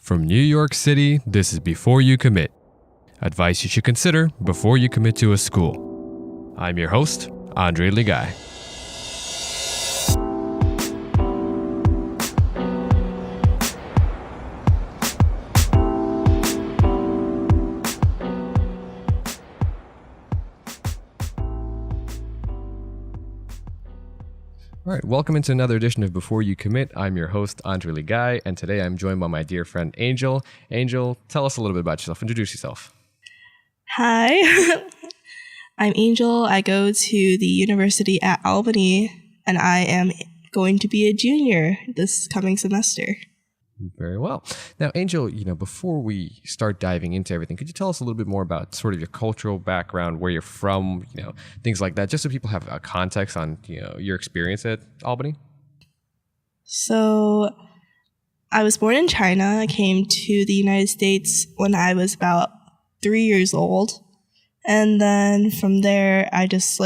From New York City, this is Before You Commit. Advice you should consider before you commit to a school. I'm your host, Andre Ligai. All right, welcome into another edition of Before You Commit. I'm your host, Andre Ligai, and today I'm joined by my dear friend, Angel. Angel, tell us a little bit about yourself. Introduce yourself. Hi, I'm Angel. I go to the university at Albany, and I am going to be a junior this coming semester. Very well. Now, Angel, before we start diving into everything, could you tell us a little bit more about sort of your cultural background, where you're from, things like that, just so people have a context on, your experience at Albany? So I was born in China. I came to the United States when I was about 3 years old. And then from there, I just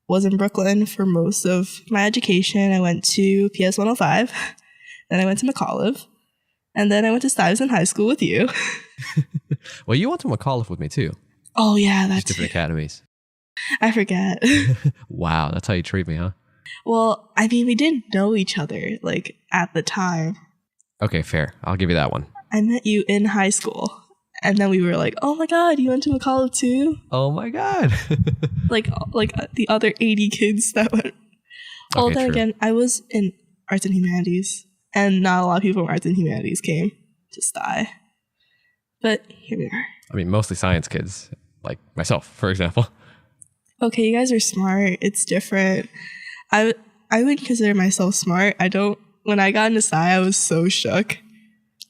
was in Brooklyn for most of my education. I went to PS 105. Then I went to McAuliffe, and then I went to Stuyvesant High School with you. Well, you went to McAuliffe with me too. Oh yeah, that's different academies. I forget. Wow, that's how you treat me, huh? Well, I mean, we didn't know each other at the time. Okay, fair. I'll give you that one. I met you in high school, and then we were like, "Oh my God, you went to McAuliffe too?" Oh my God! like the other 80 kids that went. Okay, then true. Again, I was in Arts and Humanities. And not a lot of people from Arts and Humanities came to Sty. But here we are. I mean, mostly science kids, like myself, for example. Okay, you guys are smart. It's different. I wouldn't consider myself smart. When I got into Sty, I was so shook.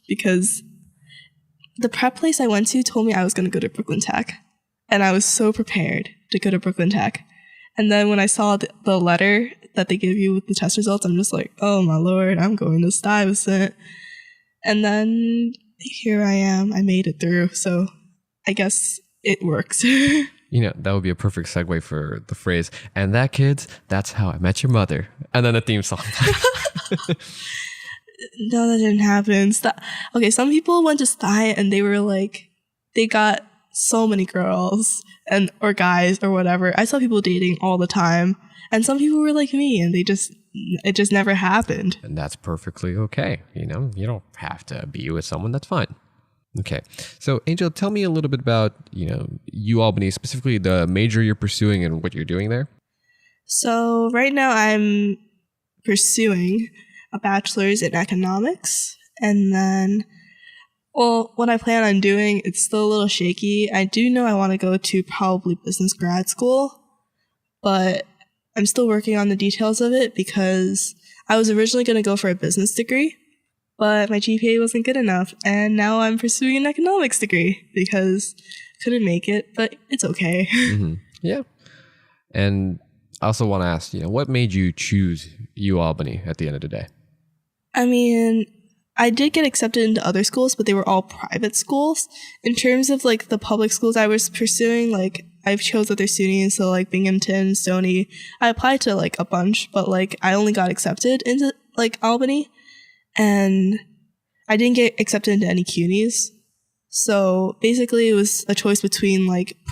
Because the prep place I went to told me I was going to go to Brooklyn Tech. And I was so prepared to go to Brooklyn Tech. And then when I saw the letter that they give you with the test results, I'm just like, oh my Lord, I'm going to Stuyvesant. And then here I am. I made it through. So I guess it works. That would be a perfect segue for the phrase, and that, kids, that's how I met your mother. And then the theme song. No, that didn't happen. Okay, some people went to Sty and they were they got so many girls or guys or whatever. I saw people dating all the time, and some people were like me, and it just never happened. And that's perfectly okay. You don't have to be with someone. That's fine. Okay. So, Angel, tell me a little bit about, UAlbany, specifically the major you're pursuing and what you're doing there. So right now I'm pursuing a bachelor's in economics, and then what I plan on doing, it's still a little shaky. I do know I want to go to probably business grad school, but I'm still working on the details of it because I was originally going to go for a business degree, but my GPA wasn't good enough, and now I'm pursuing an economics degree because I couldn't make it, but it's okay. Mm-hmm. Yeah. And I also want to ask, what made you choose UAlbany at the end of the day? I mean, I did get accepted into other schools, but they were all private schools. In terms of the public schools I was pursuing, I've chose other SUNYs, so Binghamton, Stony. I applied to a bunch, but I only got accepted into Albany, and I didn't get accepted into any CUNYs. So basically it was a choice between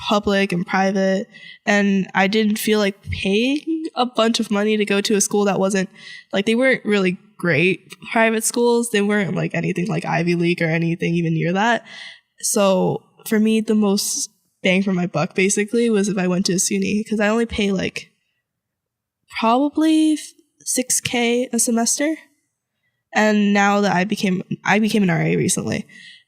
public and private, and I didn't feel like paying a bunch of money to go to a school that wasn't they weren't really great private schools. They weren't anything like Ivy League or anything even near that. So for me, the most bang for my buck basically was if I went to a SUNY, because I only pay probably $6,000 a semester. And now that I became an RA recently,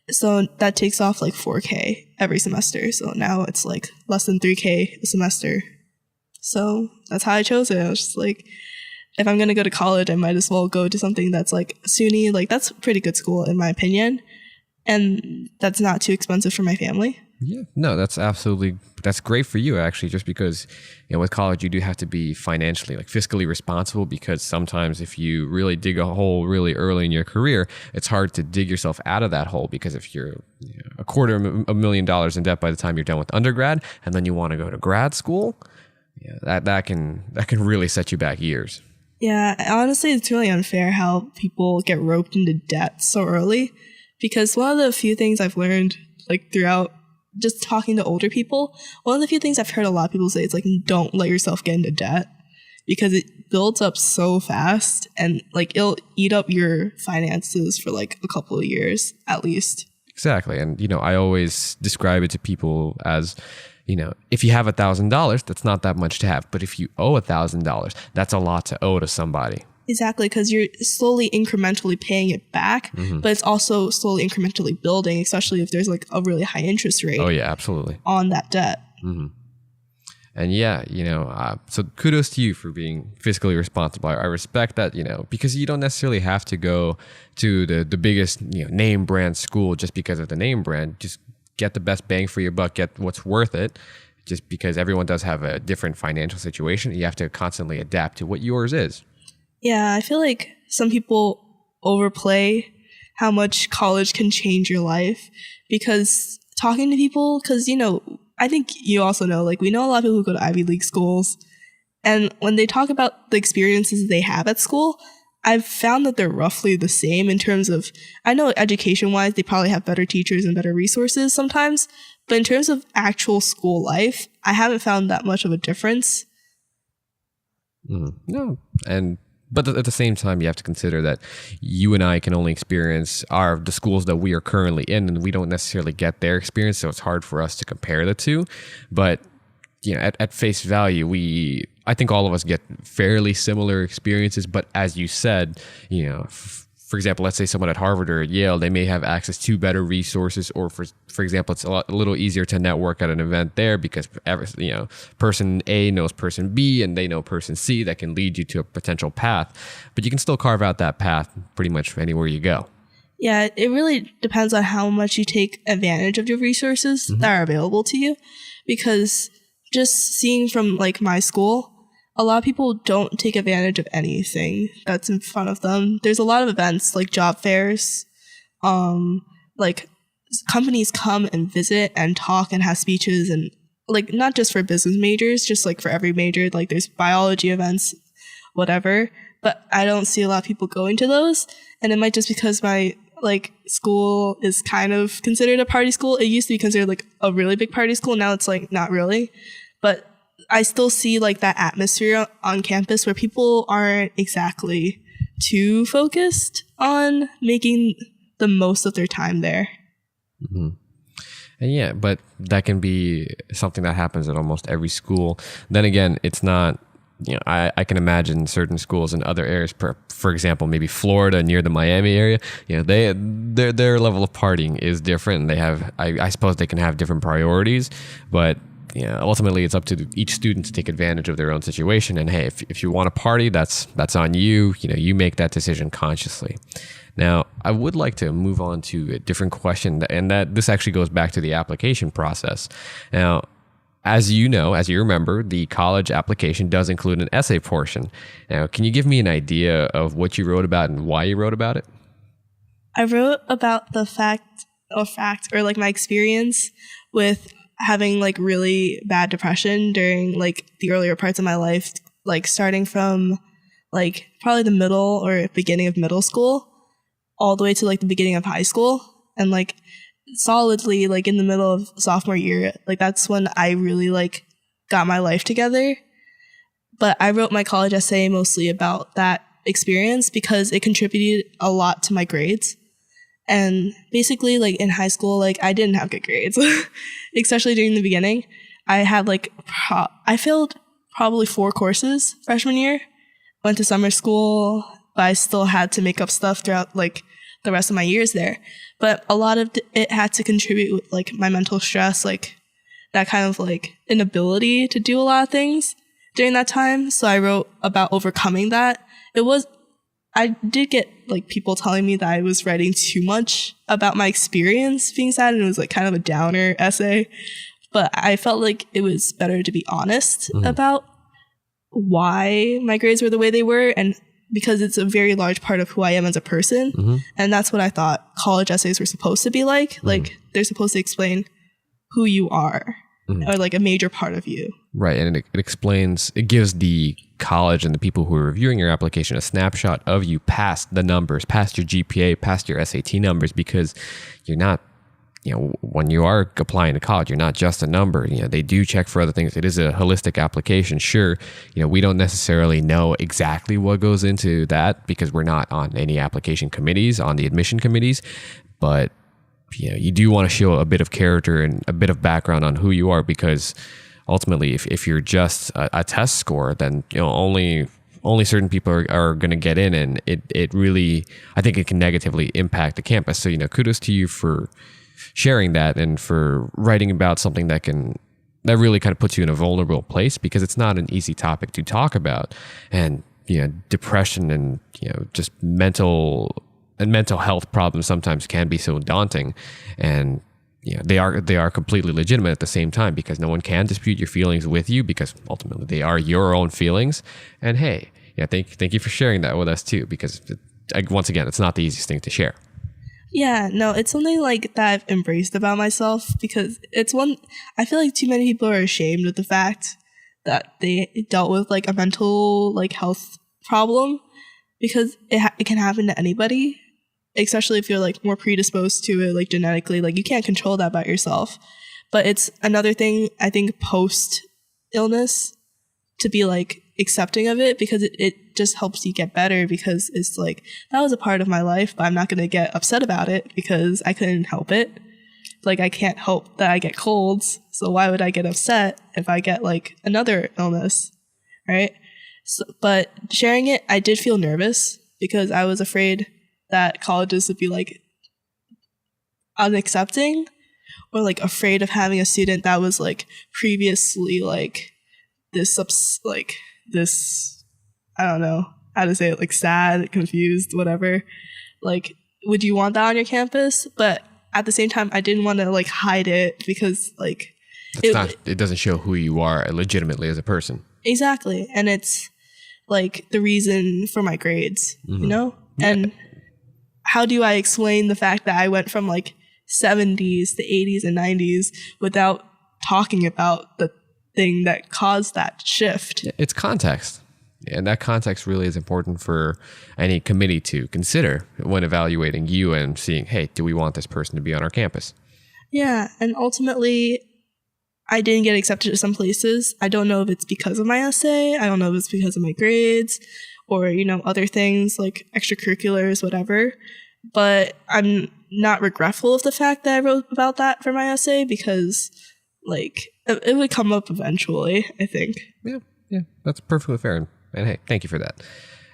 so that takes off $4,000 every semester. So now it's less than $3,000 a semester. So that's how I chose it. I was just if I'm going to go to college, I might as well go to something that's SUNY. That's a pretty good school in my opinion. And that's not too expensive for my family. Yeah, no, that's great for you actually, just because, with college you do have to be financially, fiscally responsible, because sometimes if you really dig a hole really early in your career, it's hard to dig yourself out of that hole, because if you're $250,000 in debt by the time you're done with undergrad and then you want to go to grad school, that can really set you back years. Yeah, honestly, it's really unfair how people get roped into debt so early, because one of the few things I've learned like throughout just talking to older people, one of the few things I've heard a lot of people say is like, don't let yourself get into debt because it builds up so fast and like it'll eat up your finances for like a couple of years at least. Exactly. And, I always describe it to people as, if you have $1,000, that's not that much to have. But if you owe $1,000, that's a lot to owe to somebody. Exactly, because you're slowly incrementally paying it back, but it's also slowly incrementally building, especially if there's like a really high interest rate. Oh, yeah, absolutely. On that debt. And yeah, so kudos to you for being fiscally responsible. I respect that, because you don't necessarily have to go to the biggest, name brand school just because of the name brand. Just get the best bang for your buck, get what's worth it. Just because everyone does have a different financial situation, you have to constantly adapt to what yours is. Yeah, I feel like some people overplay how much college can change your life because talking to people, because, I think you also know, like, we know a lot of people who go to Ivy League schools, and when they talk about the experiences they have at school, I've found that they're roughly the same in terms of, I know education-wise, they probably have better teachers and better resources sometimes, but in terms of actual school life, I haven't found that much of a difference. No, but at the same time, you have to consider that you and I can only experience the schools that we are currently in, and we don't necessarily get their experience, so it's hard for us to compare the two. But at face value, I think all of us get fairly similar experiences. But as you said, for example, let's say someone at Harvard or at Yale, they may have access to better resources, or for example, it's a little easier to network at an event there because person A knows person B and they know person C that can lead you to a potential path. But you can still carve out that path pretty much anywhere you go. Yeah, it really depends on how much you take advantage of your resources that are available to you. Because just seeing from like my school, a lot of people don't take advantage of anything that's in front of them. There's a lot of events like job fairs, like companies come and visit and talk and have speeches, and like not just for business majors, just like for every major, like there's biology events, whatever. But I don't see a lot of people going to those, and it might just because my like school is kind of considered a party school. It used to be considered like a really big party school. Now it's like not really, but I still see like that atmosphere on campus where people aren't exactly too focused on making the most of their time there. And yeah, but that can be something that happens at almost every school. Then again, it's not, I can imagine certain schools in other areas, for example, maybe Florida near the Miami area, their level of partying is different. And they have, I suppose they can have different priorities, but ultimately it's up to each student to take advantage of their own situation. And hey, if you want to party, that's on you. You make that decision consciously. Now, I would like to move on to a different question, and that this actually goes back to the application process. Now, as you remember, the college application does include an essay portion. Now, can you give me an idea of what you wrote about and why you wrote about it? I wrote about the fact or like my experience with having like really bad depression during like the earlier parts of my life, like starting from like probably the middle or beginning of middle school all the way to like the beginning of high school, and like solidly like in the middle of sophomore year, like that's when I really like got my life together. But I wrote my college essay mostly about that experience because it contributed a lot to my grades. And basically, like in high school, like I didn't have good grades, especially during the beginning. I had like, I failed probably 4 courses freshman year, went to summer school, but I still had to make up stuff throughout like the rest of my years there. But a lot of it had to contribute with like my mental stress, like that kind of like inability to do a lot of things during that time. So I wrote about overcoming that. I did get like people telling me that I was writing too much about my experience being sad, and it was like kind of a downer essay. But I felt like it was better to be honest about why my grades were the way they were, and because it's a very large part of who I am as a person. And that's what I thought college essays were supposed to be like. Like they're supposed to explain who you are or like a major part of you. Right. And it gives the college and the people who are reviewing your application a snapshot of you past the numbers, past your GPA, past your SAT numbers, because you're not, when you are applying to college, you're not just a number. They do check for other things. It is a holistic application. Sure, we don't necessarily know exactly what goes into that because we're not on any application committees, on the admission committees, but you do want to show a bit of character and a bit of background on who you are, because ultimately, if you're just a test score, then only certain people are going to get in, and it really, I think it can negatively impact the campus. So kudos to you for sharing that and for writing about something that really kind of puts you in a vulnerable place, because it's not an easy topic to talk about, and depression and just mental health problems sometimes can be so daunting, and they are completely legitimate at the same time, because no one can dispute your feelings with you, because ultimately they are your own feelings. And hey, thank you for sharing that with us too, because once again, it's not the easiest thing to share. Yeah, no, it's something like that I've embraced about myself, because I feel like too many people are ashamed of the fact that they dealt with like a mental health problem, because it can happen to anybody, especially if you're like more predisposed to it, like genetically. Like you can't control that about yourself. But it's another thing, I think, post illness, to be like accepting of it, because it just helps you get better, because it's like, that was a part of my life, but I'm not going to get upset about it because I couldn't help it. Like I can't help that I get colds, so why would I get upset if I get like another illness, right? So, but sharing it, I did feel nervous, because I was afraid that colleges would be like unaccepting, or like afraid of having a student that was like previously like this I don't know how to say it, like sad, confused, whatever. Like, would you want that on your campus? But at the same time, I didn't want to like hide it, because like it doesn't show who you are legitimately as a person. Exactly. And it's like the reason for my grades, Yeah. And how do I explain the fact that I went from like 70s to 80s and 90s without talking about the thing that caused that shift? It's context. And that context really is important for any committee to consider when evaluating you and seeing, hey, do we want this person to be on our campus? Yeah. And ultimately, I didn't get accepted to some places. I don't know if it's because of my essay. I don't know if it's because of my grades, or, other things like extracurriculars, whatever. But I'm not regretful of the fact that I wrote about that for my essay, because like it would come up eventually, I think. Yeah, that's perfectly fair. And hey, thank you for that.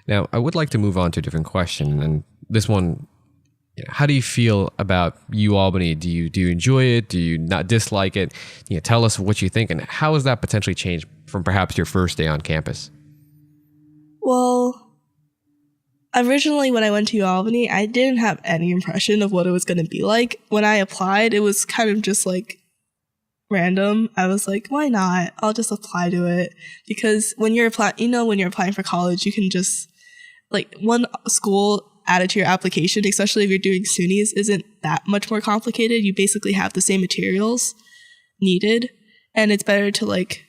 Now, I would like to move on to a different question. And this one, how do you feel about UAlbany? Do you enjoy it? Do you not dislike it? Tell us what you think, and how has that potentially changed from perhaps your first day on campus? Well, originally when I went to UAlbany, I didn't have any impression of what it was going to be like. When I applied, it was kind of just like random. I was like, why not? I'll just apply to it. Because when you're applying for college, you can just like, one school added to your application, especially if you're doing SUNYs, isn't that much more complicated. You basically have the same materials needed, and it's better to like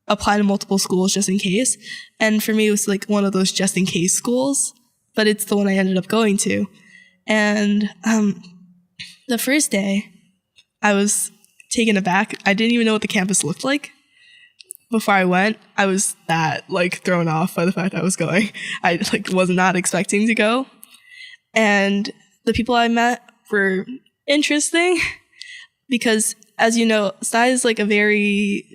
apply to multiple schools just in case. And for me, it was like one of those just in case schools, but it's the one I ended up going to. And the first day, I was taken aback. I didn't even know what the campus looked like. Before I went, I was that like thrown off by the fact I was going. I like was not expecting to go. And the people I met were interesting, because as you know, Sci is like a very,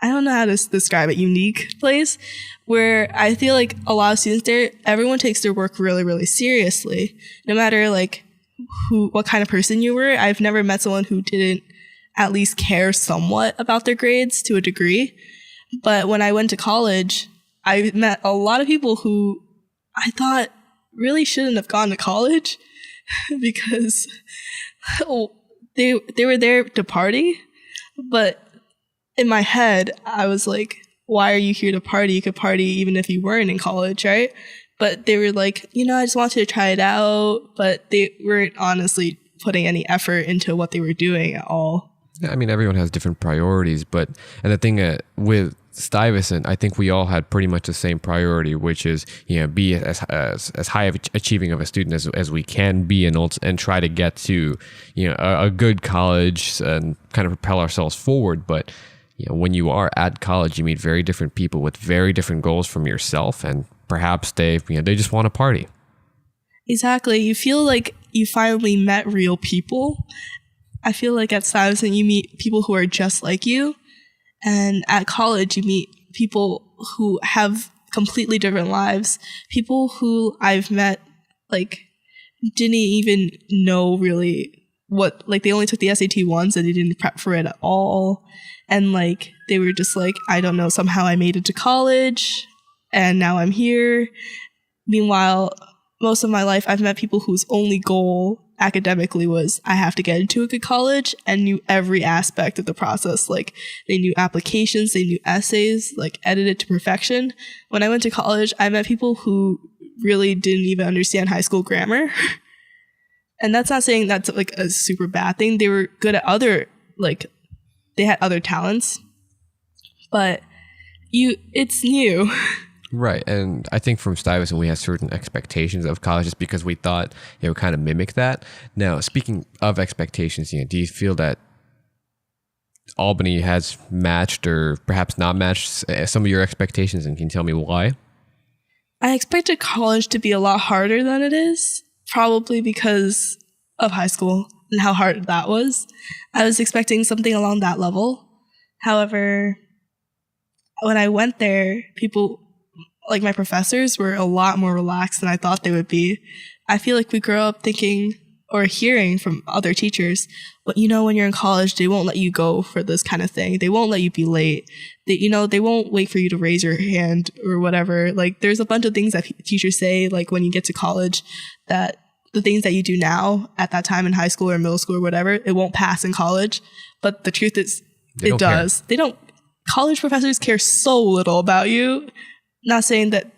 I don't know how to describe it, unique place, where I feel like a lot of students there, everyone takes their work really, really seriously. No matter like what kind of person you were, I've never met someone who didn't at least care somewhat about their grades to a degree. But when I went to college, I met a lot of people who I thought really shouldn't have gone to college because they were there to party. But in my head, I was like, why are you here to party? You could party even if you weren't in college, right? But they were like, I just wanted to try it out. But they weren't honestly putting any effort into what they were doing at all. Yeah, I mean, everyone has different priorities, and the thing with Stuyvesant, I think we all had pretty much the same priority, which is, be as high of achieving of a student as we can be, and try to get to, a good college and kind of propel ourselves forward. But, when you are at college, you meet very different people with very different goals from yourself, and perhaps they just want to party. Exactly. You feel like you finally met real people. I feel like at Stuyvesant you meet people who are just like you, and at college you meet people who have completely different lives. People who I've met like didn't even know really what, like they only took the SAT once and they didn't prep for it at all. And like they were just like, I don't know, somehow I made it to college and now I'm here. Meanwhile, most of my life I've met people whose only goal academically was I have to get into a good college, and knew every aspect of the process. Like they knew applications, they knew essays, like edited to perfection. When I went to college, I met people who really didn't even understand high school grammar. And that's not saying that's like a super bad thing. They were good at other, like they had other talents, but it's new. Right. And I think from Stuyvesant, we had certain expectations of college just because we thought it would kind of mimic that. Now, speaking of expectations, do you feel that Albany has matched or perhaps not matched some of your expectations, and can you tell me why? I expected college to be a lot harder than it is, probably because of high school and how hard that was. I was expecting something along that level. However, when I went there, people, like my professors, were a lot more relaxed than I thought they would be. I feel like we grow up thinking or hearing from other teachers, but when you're in college, they won't let you go for this kind of thing. They won't let you be late. They won't wait for you to raise your hand or whatever. Like there's a bunch of things that teachers say, like when you get to college, that the things that you do now at that time in high school or middle school or whatever, it won't pass in college. But the truth is, it does. They don't. College professors care so little about you. Not saying that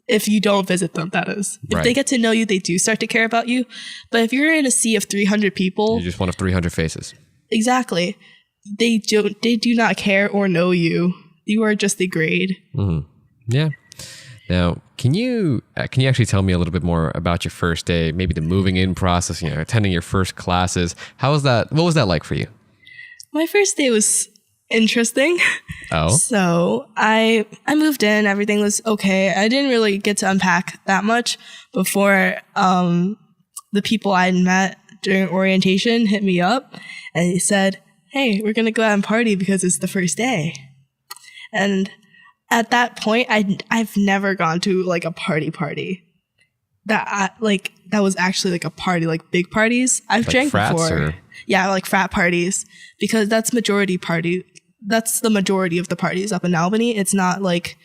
if you don't visit them, that is. If they get to know you, they do start to care about you. But if you're in a sea of 300 people... You're just one of 300 faces. Exactly. They do not care or know you. You are just a grade. Mm-hmm. Yeah. Now, can you actually tell me a little bit more about your first day, maybe the moving in process, attending your first classes? How was that? What was that like for you? My first day was interesting. Oh. So I moved in, everything was okay. I didn't really get to unpack that much before the people I met during orientation hit me up and they said, hey, we're going to go out and party because it's the first day. And at that point, I've never gone to like a party that was actually like a party, like big parties. I've drank before. Yeah, like frat parties, because that's majority party. That's the majority of the parties up in Albany. It's not like,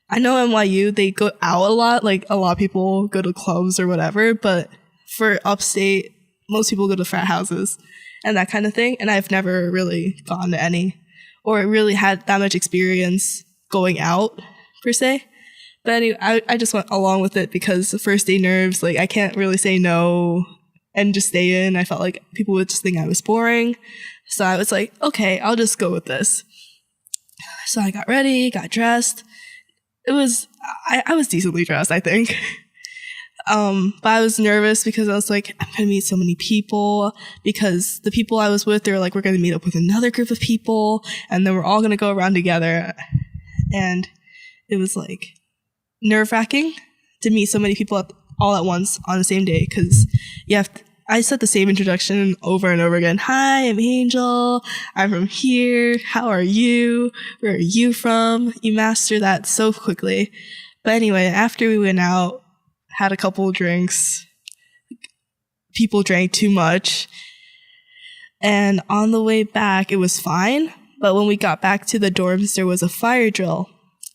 I know NYU, they go out a lot. Like a lot of people go to clubs or whatever, but for upstate, most people go to frat houses and that kind of thing. And I've never really gone to any or really had that much experience going out per se. But anyway, I just went along with it because the first day nerves, like I can't really say no and just stay in. I felt like people would just think I was boring. So I was like, okay, I'll just go with this. So I got ready, got dressed. I was decently dressed, I think. But I was nervous because I was like, I'm going to meet so many people, because the people I was with, they were like, we're going to meet up with another group of people and then we're all going to go around together. And it was like nerve-wracking to meet so many people all at once on the same day, because I said the same introduction over and over again. Hi, I'm Angel. I'm from here. How are you? Where are you from? You master that so quickly. But anyway, after we went out, had a couple of drinks, people drank too much. And on the way back, it was fine. But when we got back to the dorms, there was a fire drill.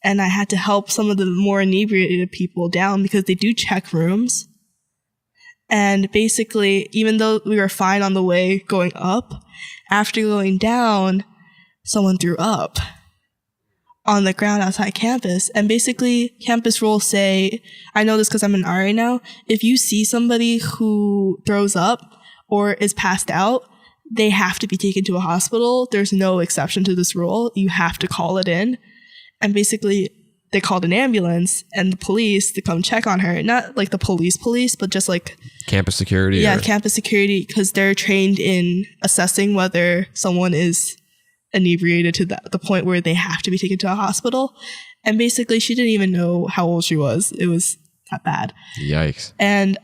And I had to help some of the more inebriated people down because they do check rooms. And basically, even though we were fine on the way going up, after going down, someone threw up on the ground outside campus. And basically, campus rules say, I know this because I'm an RA now, if you see somebody who throws up or is passed out, they have to be taken to a hospital. There's no exception to this rule. You have to call it in. And basically, they called an ambulance and the police to come check on her. Not like the police, but just like campus security. Yeah, campus security, because they're trained in assessing whether someone is inebriated to the point where they have to be taken to a hospital. And basically, she didn't even know how old she was. It was that bad. Yikes. And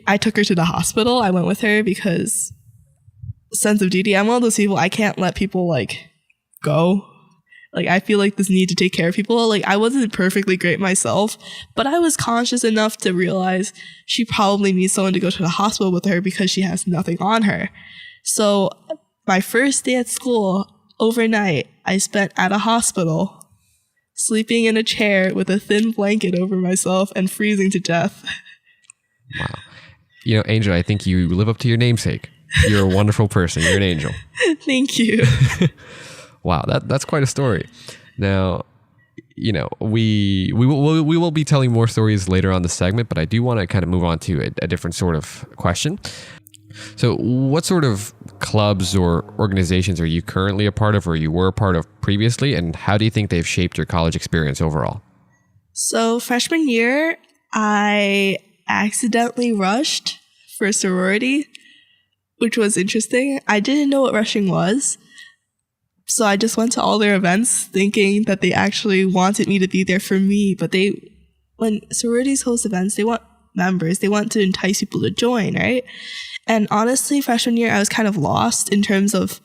I took her to the hospital. I went with her because sense of duty. I'm one of those people, I can't let people like go. Like, I feel like this need to take care of people. Like, I wasn't perfectly great myself, but I was conscious enough to realize she probably needs someone to go to the hospital with her because she has nothing on her. So my first day at school, overnight, I spent at a hospital, sleeping in a chair with a thin blanket over myself and freezing to death. Wow. You know, Angel, I think you live up to your namesake. You're a wonderful person. You're an angel. Thank you. Wow, that's quite a story. Now, you know, we will be telling more stories later on the segment, but I do want to kind of move on to a different sort of question. So what sort of clubs or organizations are you currently a part of, or you were a part of previously, and how do you think they've shaped your college experience overall? So freshman year, I accidentally rushed for a sorority, which was interesting. I didn't know what rushing was. So I just went to all their events thinking that they actually wanted me to be there for me. But when sororities host events, they want members. They want to entice people to join, right? And honestly, freshman year, I was kind of lost in terms of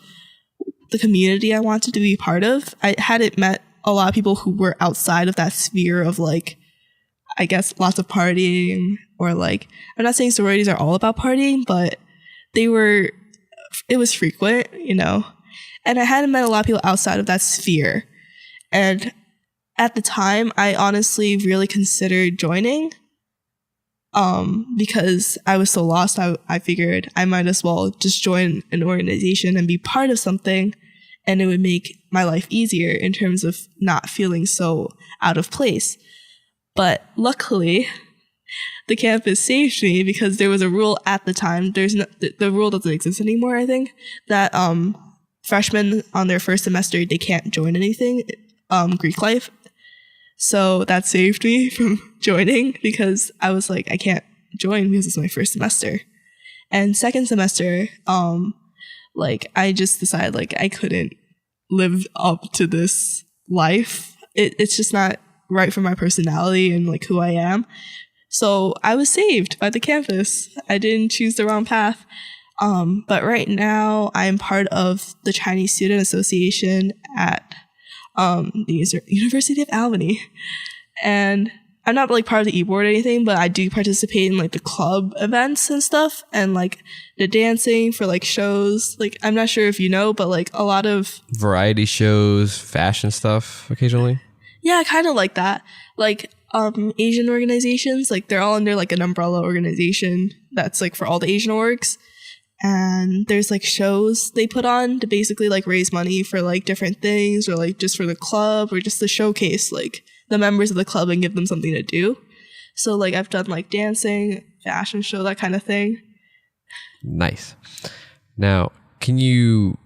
the community I wanted to be part of. I hadn't met a lot of people who were outside of that sphere of like, I guess, lots of partying, or like, I'm not saying sororities are all about partying, but it was frequent, you know? And I hadn't met a lot of people outside of that sphere. And at the time, I honestly really considered joining because I was so lost. I figured I might as well just join an organization and be part of something, and it would make my life easier in terms of not feeling so out of place. But luckily, the campus saved me because there was a rule at the time. The rule doesn't exist anymore, I think, that freshmen on their first semester, they can't join anything, Greek life. So that saved me from joining because I was like, I can't join because it's my first semester. And second semester, I just decided like I couldn't live up to this life. It's just not right for my personality and like who I am. So I was saved by the campus. I didn't choose the wrong path. But right now I'm part of the Chinese Student Association at the University of Albany. And I'm not like part of the e-board or anything, but I do participate in like the club events and stuff, and like the dancing for like shows. Like, I'm not sure if you know, but like a lot of variety shows, fashion stuff occasionally. Yeah, kind of like that. Like Asian organizations, like they're all under like an umbrella organization that's like for all the Asian orgs. And there's like shows they put on to basically like raise money for like different things, or like just for the club, or just to showcase like the members of the club and give them something to do. So like I've done like dancing, fashion show, that kind of thing. Nice. Now, can you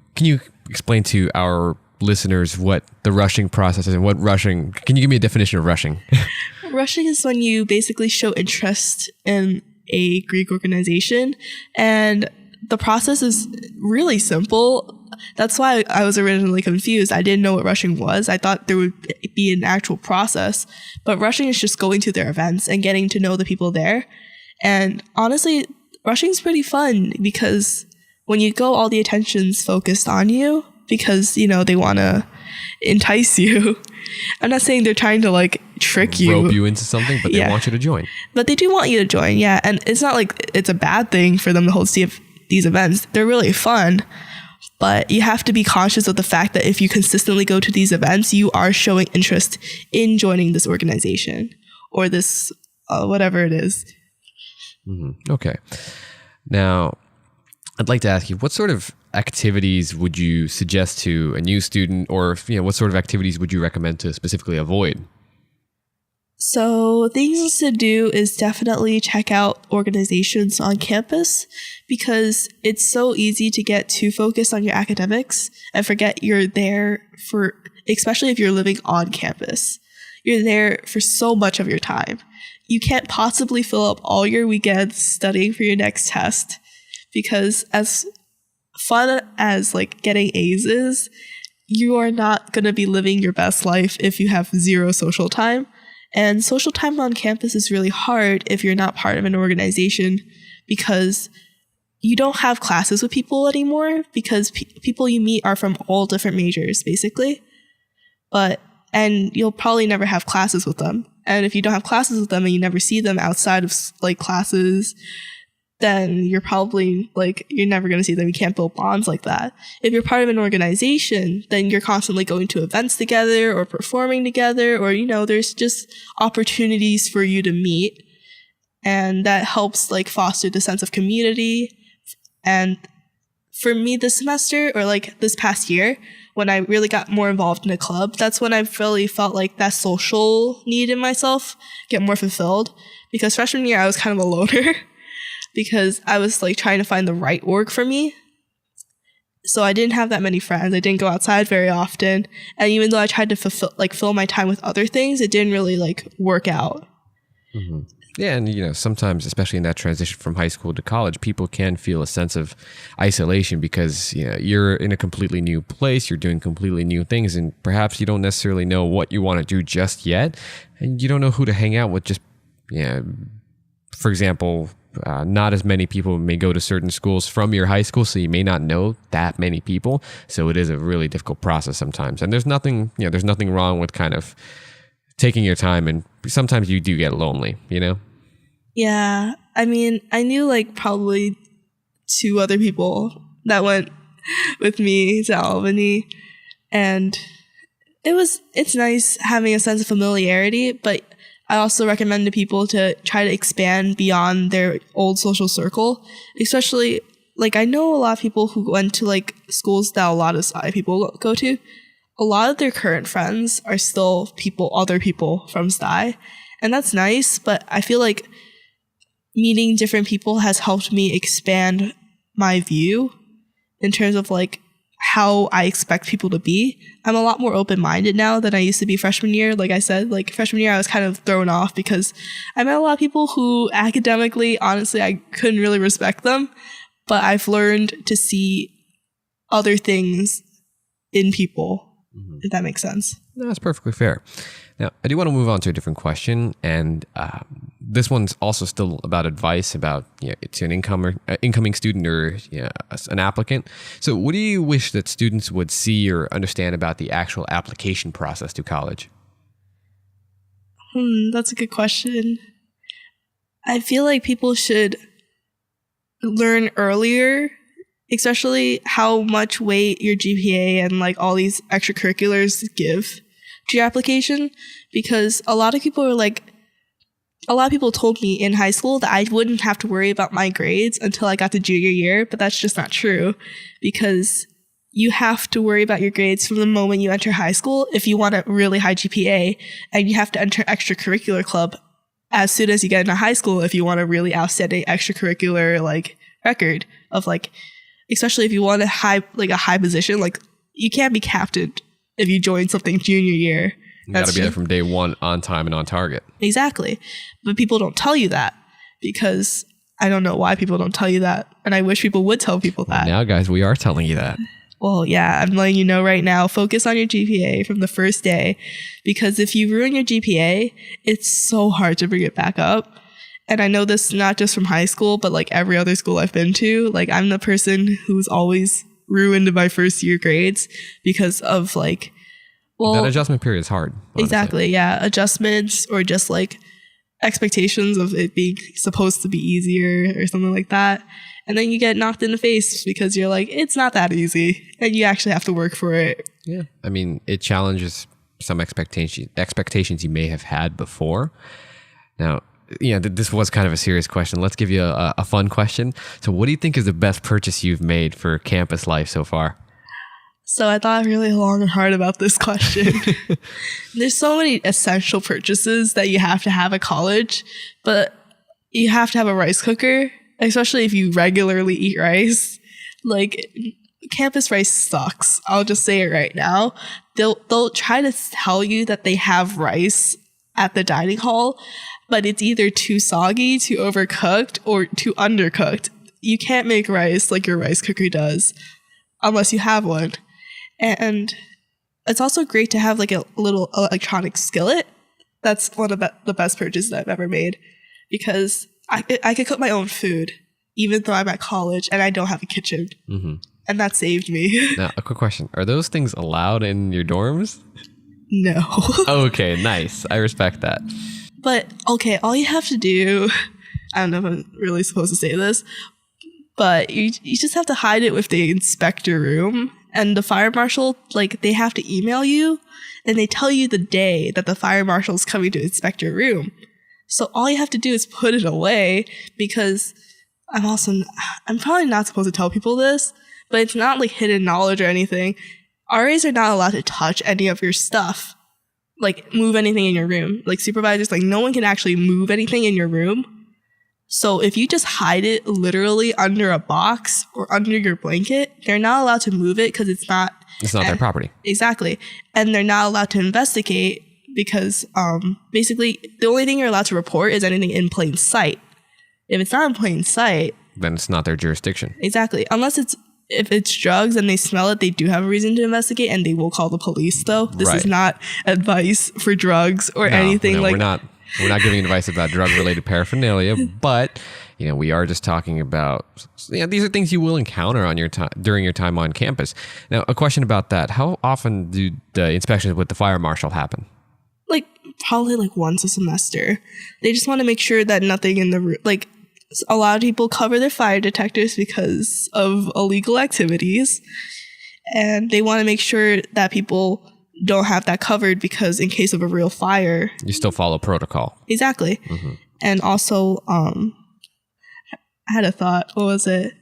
explain to our listeners what the rushing process is and what rushing? Can you give me a definition of rushing? Rushing is when you basically show interest in a Greek organization, and the process is really simple. That's why I was originally confused. I didn't know what rushing was. I thought there would be an actual process, but rushing is just going to their events and getting to know the people there. And honestly, rushing is pretty fun because when you go, all the attention's focused on you because, you know, they want to entice you. I'm not saying they're trying to like trick you, rope you into something, but they want you to join. But they do want you to join, yeah. And it's not like it's a bad thing for them to host these events. They're really fun, but you have to be conscious of the fact that if you consistently go to these events, you are showing interest in joining this organization or this whatever it is. Mm-hmm. Okay. Now, I'd like to ask you, what sort of activities would you suggest to a new student, or what sort of activities would you recommend to specifically avoid? So things to do is definitely check out organizations on campus because it's so easy to get too focused on your academics and forget you're there for, especially if you're living on campus. You're there for so much of your time. You can't possibly fill up all your weekends studying for your next test because as fun as like getting A's is, you are not going to be living your best life if you have zero social time. And social time on campus is really hard if you're not part of an organization because you don't have classes with people anymore because people you meet are from all different majors, basically. And you'll probably never have classes with them. And if you don't have classes with them and you never see them outside of like classes, then you're probably like, you're never going to see them. You can't build bonds like that. If you're part of an organization, then you're constantly going to events together or performing together, or, you know, there's just opportunities for you to meet. And that helps like foster the sense of community. And for me this semester, or like this past year, when I really got more involved in a club, that's when I really felt like that social need in myself get more fulfilled. Because freshman year, I was kind of a loner. Because I was like trying to find the right org for me. So I didn't have that many friends. I didn't go outside very often. And even though I tried to fill my time with other things, it didn't really like work out. Mm-hmm. Yeah, and you know, sometimes, especially in that transition from high school to college, people can feel a sense of isolation because, you know, you're in a completely new place, you're doing completely new things, and perhaps you don't necessarily know what you want to do just yet, and you don't know who to hang out with. Just, you know, for example, not as many people may go to certain schools from your high school, so you may not know that many people. So it is a really difficult process sometimes. And there's nothing wrong with kind of taking your time, and sometimes you do get lonely, you know? Yeah. I mean, I knew like probably 2 other people that went with me to Albany, and it's nice having a sense of familiarity, but I also recommend to people to try to expand beyond their old social circle, especially like I know a lot of people who went to like schools that a lot of Psy people go to. A lot of their current friends are still other people from Psy, and that's nice, but I feel like meeting different people has helped me expand my view in terms of like how I expect people to be. I'm a lot more open-minded now than I used to be freshman year. Like I said, like freshman year, I was kind of thrown off because I met a lot of people who academically, honestly, I couldn't really respect them. But I've learned to see other things in people, if that makes sense. No, that's perfectly fair. Now, I do want to move on to a different question, and this one's also still about advice about to an incoming student or an applicant. So, what do you wish that students would see or understand about the actual application process to college? That's a good question. I feel like people should learn earlier, especially how much weight your GPA and like all these extracurriculars give to your application, because a lot of people told me in high school that I wouldn't have to worry about my grades until I got to junior year, but that's just not true, because you have to worry about your grades from the moment you enter high school if you want a really high GPA, and you have to enter extracurricular club as soon as you get into high school if you want a really outstanding extracurricular like record of like, especially if you want a high position, like you can't be captained if you join something junior year. You got to be there from day one, on time and on target. Exactly. But people don't tell you that, because I don't know why people don't tell you that. And I wish people would tell people that. Now, guys, we are telling you that. Well, yeah, I'm letting you know right now, focus on your GPA from the first day, because if you ruin your GPA, it's so hard to bring it back up. And I know this not just from high school, but like every other school I've been to. Like I'm the person who's always ruined my first year grades because of like, well, that adjustment period is hard. Honestly. Exactly. Yeah. Adjustments or just like expectations of it being supposed to be easier or something like that. And then you get knocked in the face because you're like, it's not that easy. And you actually have to work for it. Yeah. I mean, it challenges some expectations you may have had before. Now, this was kind of a serious question. Let's give you a fun question. So what do you think is the best purchase you've made for campus life so far? So I thought really long and hard about this question. There's so many essential purchases that you have to have at college, but you have to have a rice cooker, especially if you regularly eat rice. Like, campus rice sucks. I'll just say it right now. They'll try to tell you that they have rice at the dining hall, but it's either too soggy, too overcooked, or too undercooked. You can't make rice like your rice cooker does unless you have one. And it's also great to have like a little electronic skillet. That's one of the best purchases I've ever made, because I could cook my own food even though I'm at college and I don't have a kitchen. Mm-hmm. And that saved me. Now, a quick question. Are those things allowed in your dorms? No. Okay, nice. I respect that. But, okay, all you have to do, I don't know if I'm really supposed to say this, but you just have to hide it with the inspector room. And the fire marshal, like, they have to email you, and they tell you the day that the fire marshal is coming to inspect your room. So all you have to do is put it away, because I'm probably not supposed to tell people this, but it's not like hidden knowledge or anything. RAs are not allowed to touch any of your stuff, like move anything in your room. Like supervisors, like no one can actually move anything in your room. So if you just hide it literally under a box or under your blanket, they're not allowed to move it because it's not their property. Exactly. And they're not allowed to investigate because basically the only thing you're allowed to report is anything in plain sight. If it's not in plain sight, then it's not their jurisdiction. Exactly. Unless if it's drugs and they smell it, they do have a reason to investigate, and they will call the police though. This is not advice for drugs or anything like that. We're not giving advice about drug-related paraphernalia, but we are just talking about these are things you will encounter on your time during your time on campus. Now, a question about that: how often do the inspections with the fire marshal happen? Like probably like once a semester. They just want to make sure that nothing in the room, like a lot of people cover their fire detectors because of illegal activities, and they want to make sure that people don't have that covered because in case of a real fire, you still follow protocol. Exactly. Mm-hmm. And also, I had a thought. What was it?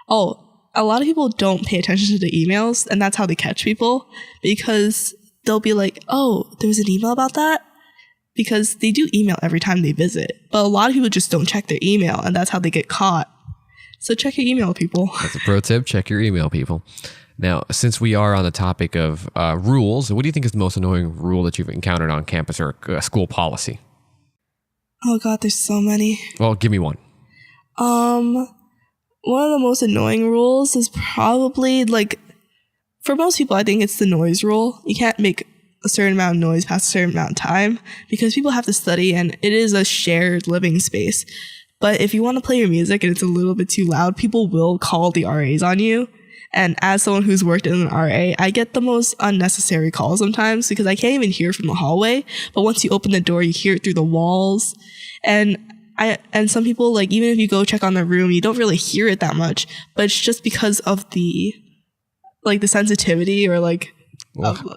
Oh, a lot of people don't pay attention to the emails, and that's how they catch people, because they'll be like, oh, there was an email about that? Because they do email every time they visit, but a lot of people just don't check their email, and that's how they get caught. So check your email, people. That's a pro tip. Check your email, people. Now, since we are on the topic of rules, what do you think is the most annoying rule that you've encountered on campus or school policy? Oh God, there's so many. Well, give me one. One of the most annoying rules is probably like, for most people, I think it's the noise rule. You can't make a certain amount of noise past a certain amount of time because people have to study and it is a shared living space. But if you want to play your music and it's a little bit too loud, people will call the RAs on you. And as someone who's worked in an RA, I get the most unnecessary calls sometimes because I can't even hear from the hallway. But once you open the door, you hear it through the walls. And some people, like, even if you go check on the room, you don't really hear it that much. But it's just because of the sensitivity or like...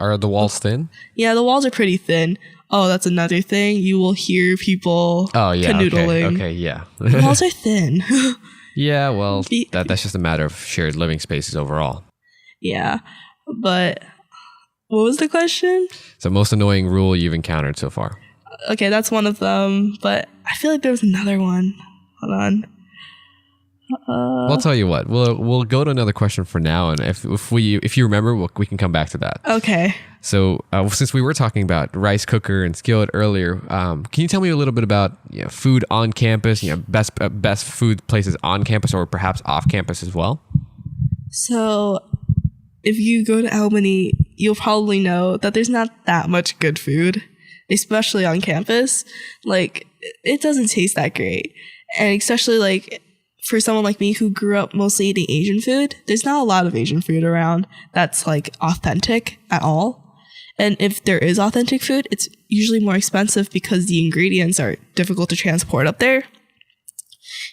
are the walls thin? Yeah, the walls are pretty thin. Oh, that's another thing. You will hear people canoodling. Okay, yeah. The walls are thin. Yeah, well, that's just a matter of shared living spaces overall. Yeah, but what was the question? So most annoying rule you've encountered so far? Okay, that's one of them, but I feel like there was another one. Hold on. I'll tell you what. We'll go to another question for now, and if you remember, we can come back to that. Okay. So since we were talking about rice cooker and skillet earlier, can you tell me a little bit about food on campus? Best food places on campus or perhaps off campus as well. So if you go to Albany, you'll probably know that there's not that much good food, especially on campus. Like it doesn't taste that great, and especially like. For someone like me who grew up mostly eating Asian food, there's not a lot of Asian food around that's like authentic at all. And if there is authentic food, it's usually more expensive because the ingredients are difficult to transport up there.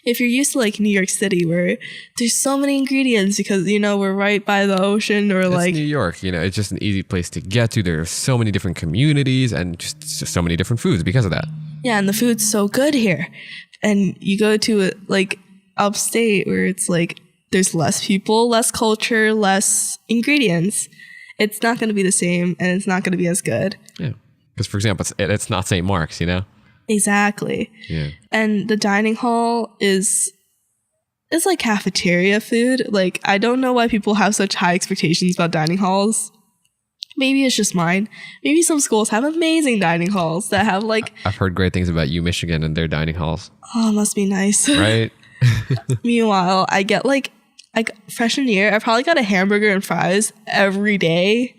If you're used to like New York City where there's so many ingredients because, we're right by the ocean or like... It's New York, it's just an easy place to get to. There's so many different communities and just so many different foods because of that. Yeah, and the food's so good here. And you go to like... upstate where it's like there's less people, less culture, less ingredients. It's not going to be the same, and it's not going to be as good. Yeah. Because, for example, it's not St. Mark's, you know? Exactly. Yeah. And the dining hall is like cafeteria food. Like, I don't know why people have such high expectations about dining halls. Maybe it's just mine. Maybe some schools have amazing dining halls that have like... I've heard great things about Michigan and their dining halls. Oh, it must be nice. Right? Meanwhile, I get like freshman year, I probably got a hamburger and fries every day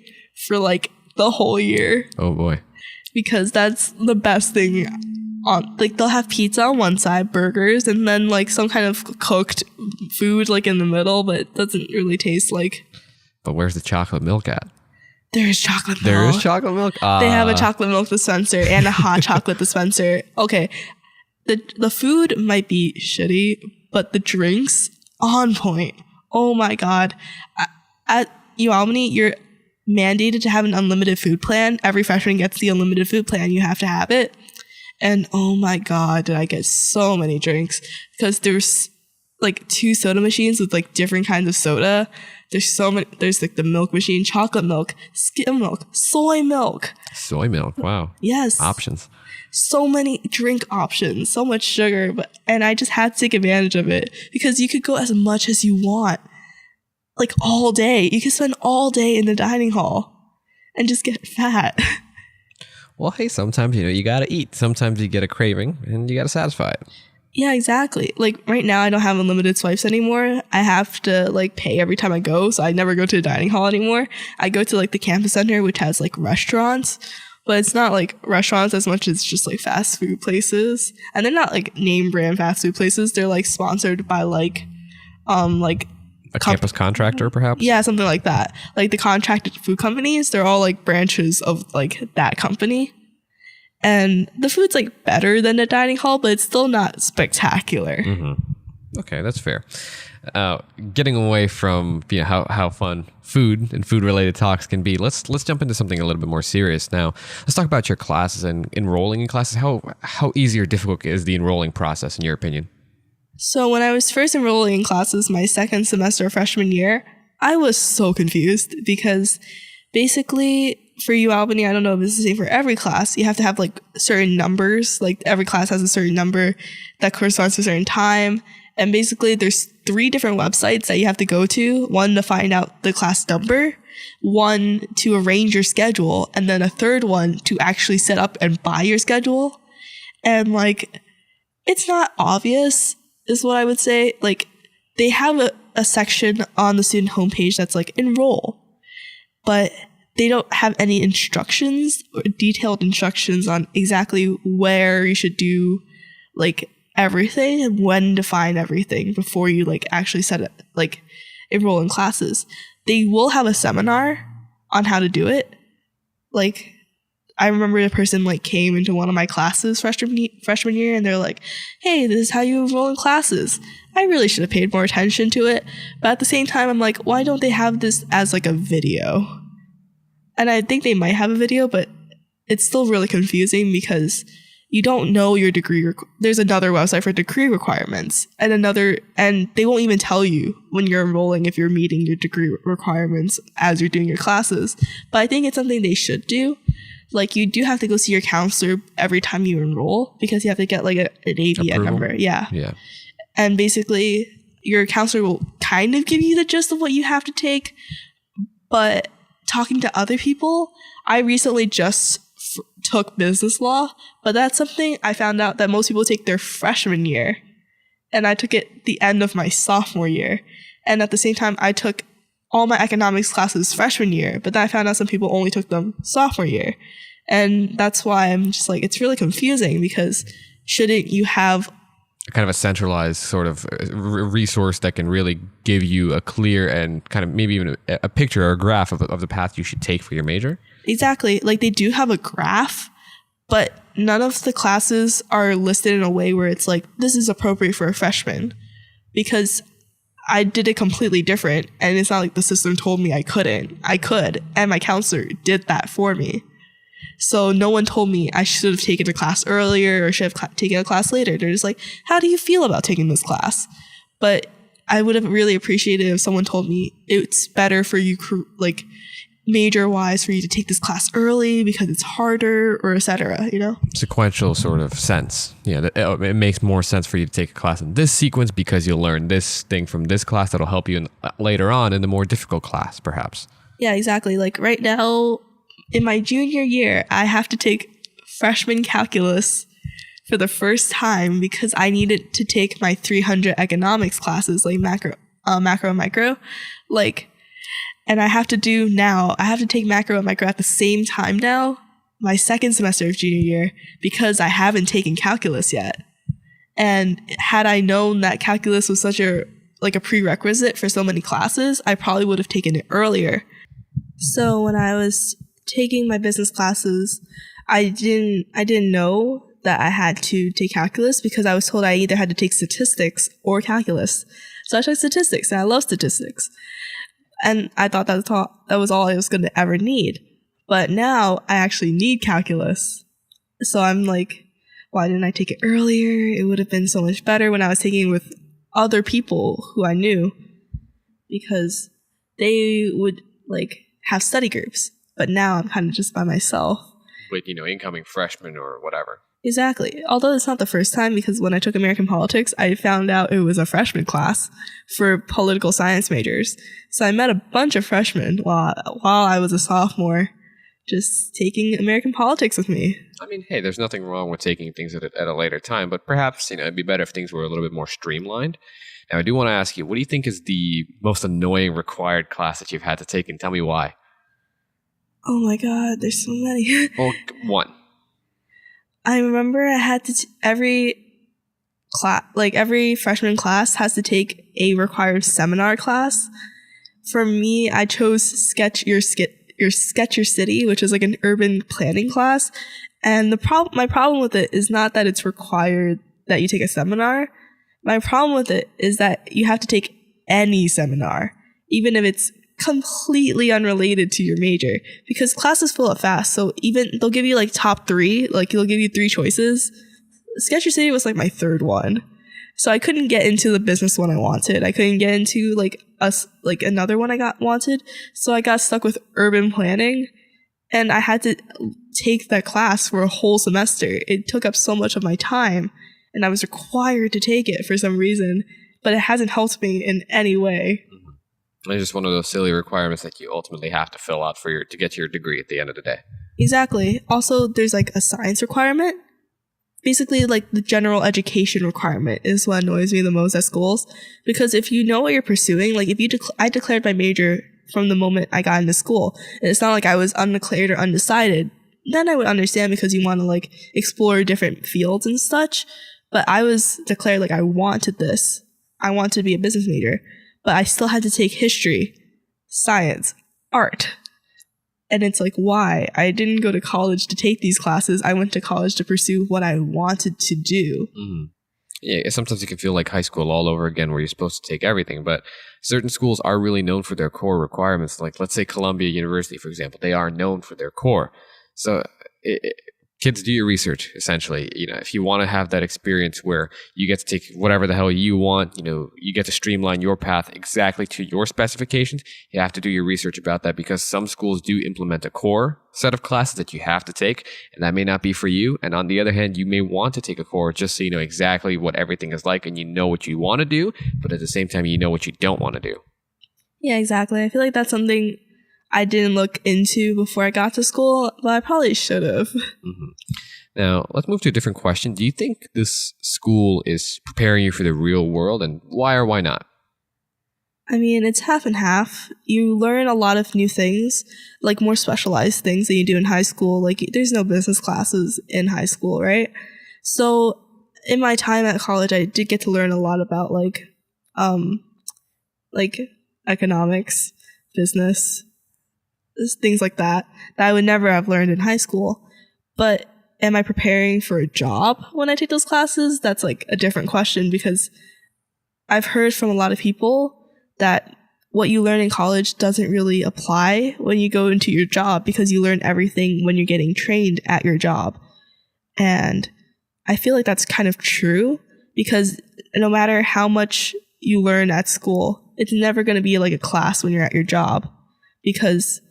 for like the whole year. Oh boy. Because that's the best thing on, like, they'll have pizza on one side, burgers, and then like some kind of cooked food like in the middle, but it doesn't really taste like... But where's the chocolate milk at? There is chocolate milk. There is chocolate milk? They have a chocolate milk dispenser and a hot chocolate dispenser. Okay. The food might be shitty, but the drinks, on point. Oh my God. At UAlbany, you're mandated to have an unlimited food plan. Every freshman gets the unlimited food plan. You have to have it. And oh my God, did I get so many drinks. Because there's like 2 soda machines with like different kinds of soda. There's so many. There's like the milk machine, chocolate milk, skim milk, soy milk. Soy milk. Wow. Yes. Options. So many drink options, so much sugar, and I just had to take advantage of it because you could go as much as you want, like all day. You could spend all day in the dining hall and just get fat. Well, hey, sometimes, you got to eat. Sometimes you get a craving and you got to satisfy it. Yeah, exactly. Like right now, I don't have unlimited swipes anymore. I have to like pay every time I go, so I never go to the dining hall anymore. I go to like the campus center, which has like restaurants. But it's not like restaurants as much as just like fast food places. And they're not like name brand fast food places. They're like sponsored by like a campus contractor, perhaps? Yeah, something like that. Like the contracted food companies, they're all like branches of like that company. And the food's like better than the dining hall, but it's still not spectacular. Mm-hmm. Okay, that's fair. Getting away from how fun food and food related talks can be, let's jump into something a little bit more serious now. Let's talk about your classes and enrolling in classes. How easy or difficult is the enrolling process in your opinion? So when I was first enrolling in classes my second semester of freshman year, I was so confused because basically for UAlbany, I don't know if it's the same for every class, you have to have like certain numbers. Like every class has a certain number that corresponds to a certain time. And basically, there's 3 different websites that you have to go to. One to find out the class number, one to arrange your schedule, and then a third one to actually set up and buy your schedule. And like, it's not obvious, is what I would say. Like, they have a section on the student homepage that's like enroll, but they don't have any instructions or detailed instructions on exactly where you should do like everything and when to find everything before you like actually set it, like enroll in classes. They will have a seminar on how to do it. Like I remember a person like came into one of my classes freshman year and they're like, hey, this is how you enroll in classes. I really should have paid more attention to it. But at the same time, I'm like, why don't they have this as like a video? And I think they might have a video, but it's still really confusing because you don't know your degree. There's another website for degree requirements and they won't even tell you when you're enrolling if you're meeting your degree requirements as you're doing your classes. But I think it's something they should do. Like you do have to go see your counselor every time you enroll because you have to get like an ABN number. Yeah. And basically your counselor will kind of give you the gist of what you have to take. But talking to other people, I recently just took business law, but that's something I found out that most people take their freshman year. And I took it the end of my sophomore year. And at the same time, I took all my economics classes freshman year, but then I found out some people only took them sophomore year. And that's why I'm just like, it's really confusing because shouldn't you have kind of a centralized sort of resource that can really give you a clear and kind of maybe even a picture or a graph of the path you should take for your major? Exactly. Like they do have a graph, but none of the classes are listed in a way where it's like, this is appropriate for a freshman because I did it completely different. And it's not like the system told me I couldn't. I could. And my counselor did that for me. So no one told me I should have taken a class earlier or should have taken a class later. They're just like, how do you feel about taking this class? But I would have really appreciated if someone told me it's better for you, like major wise, for you to take this class early because it's harder, or etc. Sequential sort of sense. Yeah, it makes more sense for you to take a class in this sequence because you'll learn this thing from this class that'll help you later on in the more difficult class, perhaps. Yeah, exactly. Like right now, in my junior year, I have to take freshman calculus for the first time because I needed to take my 300 economics classes, like macro and micro, and I have to take macro and micro at the same time now, my second semester of junior year, because I haven't taken calculus yet. And had I known that calculus was such a prerequisite for so many classes, I probably would have taken it earlier. So when I was taking my business classes, I didn't know that I had to take calculus because I was told I either had to take statistics or calculus. So I took statistics, and I love statistics. And I thought that was all I was going to ever need. But now I actually need calculus. So I'm like, why didn't I take it earlier? It would have been so much better when I was taking it with other people who I knew, because they would have study groups. But now I'm kind of just by myself. With, incoming freshmen or whatever. Exactly. Although it's not the first time, because when I took American politics, I found out it was a freshman class for political science majors. So I met a bunch of freshmen while I was a sophomore, just taking American politics with me. I mean, hey, there's nothing wrong with taking things at a later time, but perhaps, it'd be better if things were a little bit more streamlined. Now, I do want to ask you, what do you think is the most annoying required class that you've had to take, and tell me why? Oh my God, there's so many. Well, one. I remember I had to every freshman class has to take a required seminar class. For me, I chose Sketch Your City, which is like an urban planning class. And my problem with it is not that it's required that you take a seminar. My problem with it is that you have to take any seminar, even if it's completely unrelated to your major, because classes fill up fast. So even they'll give you top 3, they'll give you 3 choices. Sketch Your City was my third one. So I couldn't get into the business one I wanted. I couldn't get into another one I wanted. So I got stuck with urban planning, and I had to take that class for a whole semester. It took up so much of my time, and I was required to take it for some reason, but it hasn't helped me in any way. It's just one of those silly requirements that you ultimately have to fill out to get your degree at the end of the day. Exactly. Also, there's a science requirement. Basically, the general education requirement is what annoys me the most at schools. Because if you know what you're pursuing, I declared my major from the moment I got into school. And it's not like I was undeclared or undecided. Then I would understand, because you want to explore different fields and such. But I was declared I wanted this. I wanted to be a business major. But I still had to take history, science, art. And it's why? I didn't go to college to take these classes. I went to college to pursue what I wanted to do. Mm-hmm. Yeah, sometimes it can feel like high school all over again, where you're supposed to take everything. But certain schools are really known for their core requirements. Let's say Columbia University, for example. They are known for their core. So kids, do your research, essentially. If you want to have that experience where you get to take whatever the hell you want, you get to streamline your path exactly to your specifications, you have to do your research about that, because some schools do implement a core set of classes that you have to take, and that may not be for you. And on the other hand, you may want to take a core just so you know exactly what everything is like, and you know what you want to do, but at the same time, you know what you don't want to do. Yeah, exactly. I feel like that's something I didn't look into before I got to school, but I probably should have. Mm-hmm. Now, let's move to a different question. Do you think this school is preparing you for the real world, and why or why not? I mean, it's half and half. You learn a lot of new things, more specialized things than you do in high school. There's no business classes in high school, right? So in my time at college, I did get to learn a lot about economics, business, things like that I would never have learned in high school. But am I preparing for a job when I take those classes? That's a different question, because I've heard from a lot of people that what you learn in college doesn't really apply when you go into your job, because you learn everything when you're getting trained at your job. And I feel like that's kind of true, because no matter how much you learn at school, it's never going to be like a class when you're at your job, because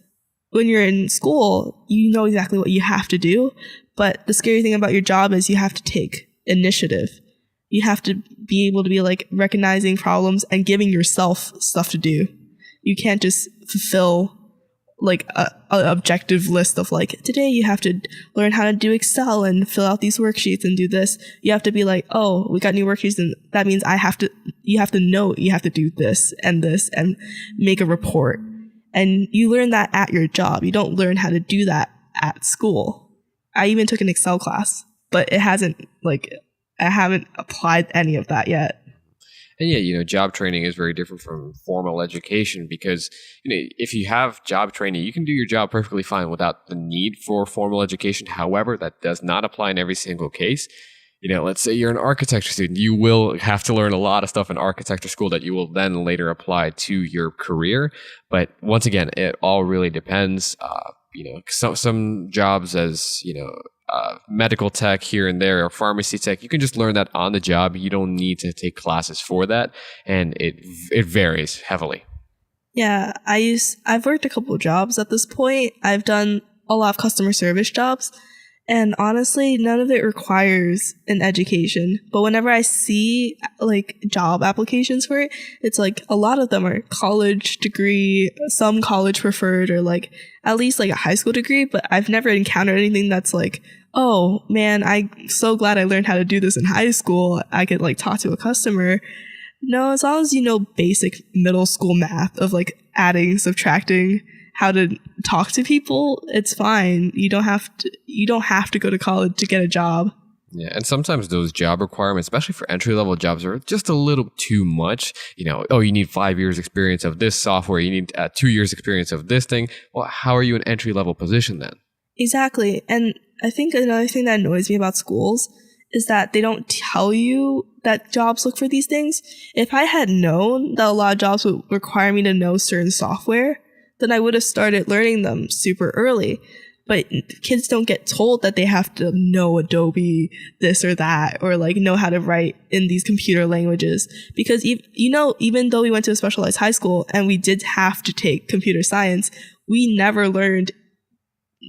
when you're in school, you know exactly what you have to do. But the scary thing about your job is you have to take initiative. You have to be able to be like recognizing problems and giving yourself stuff to do. You can't just fulfill like a objective list of like, today you have to learn how to do Excel and fill out these worksheets and do this. You have to be like, oh, we got new worksheets, and that means you have to know you have to do this and make a report. And you learn that at your job. You don't learn how to do that at school. I even took an Excel class, but I haven't applied any of that yet. And yeah, job training is very different from formal education, because, if you have job training, you can do your job perfectly fine without the need for formal education. However, that does not apply in every single case. Let's say you're an architecture student, you will have to learn a lot of stuff in architecture school that you will then later apply to your career. But once again, it all really depends. Some jobs as, medical tech here and there, or pharmacy tech, you can just learn that on the job. You don't need to take classes for that, and it varies heavily. Yeah, I've worked a couple of jobs at this point. I've done a lot of customer service jobs, and honestly, none of it requires an education. But whenever I see like job applications for it, it's like a lot of them are college degree, some college preferred, or like at least like a high school degree. But I've never encountered anything that's like, oh man, I'm so glad I learned how to do this in high school. I could like talk to a customer. No, as long as you know basic middle school math of like adding, subtracting, how to talk to people, it's fine. You don't have to go to college to get a job. Yeah, and sometimes those job requirements, especially for entry-level jobs, are just a little too much. You need 5 years experience of this software, you need 2 years experience of this thing. Well, how are you an entry-level position then? Exactly. And I think another thing that annoys me about schools is that they don't tell you that jobs look for these things. If I had known that a lot of jobs would require me to know certain software, then I would have started learning them super early. But kids don't get told that they have to know Adobe this or that, or like know how to write in these computer languages. Because, even though we went to a specialized high school and we did have to take computer science, we never learned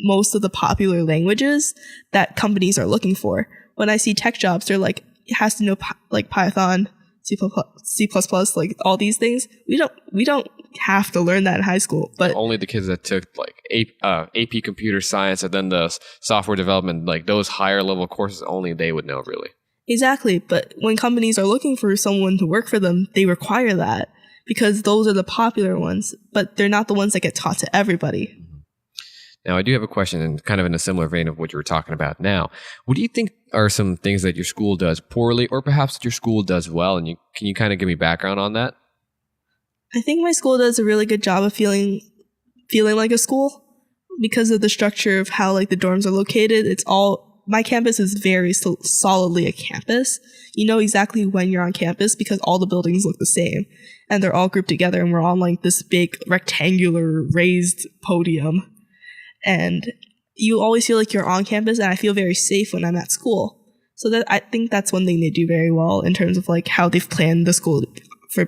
most of the popular languages that companies are looking for. When I see tech jobs, they're like, it has to know like Python, C++, like all these things. We don't have to learn that in high school. But only the kids that took like AP computer science and then the software development, like those higher level courses, only they would know really. Exactly. But when companies are looking for someone to work for them, they require that because those are the popular ones, but they're not the ones that get taught to everybody. Now, I do have a question, and kind of in a similar vein of what you were talking about now. What do you think are some things that your school does poorly, or perhaps that your school does well? And can you kind of give me background on that? I think my school does a really good job of feeling like a school because of the structure of how like the dorms are located. My campus is very solidly a campus. You know exactly when you're on campus because all the buildings look the same, and they're all grouped together, and we're on like this big rectangular raised podium. And you always feel like you're on campus, and I feel very safe when I'm at school. So I think that's one thing they do very well in terms of like how they've planned the school for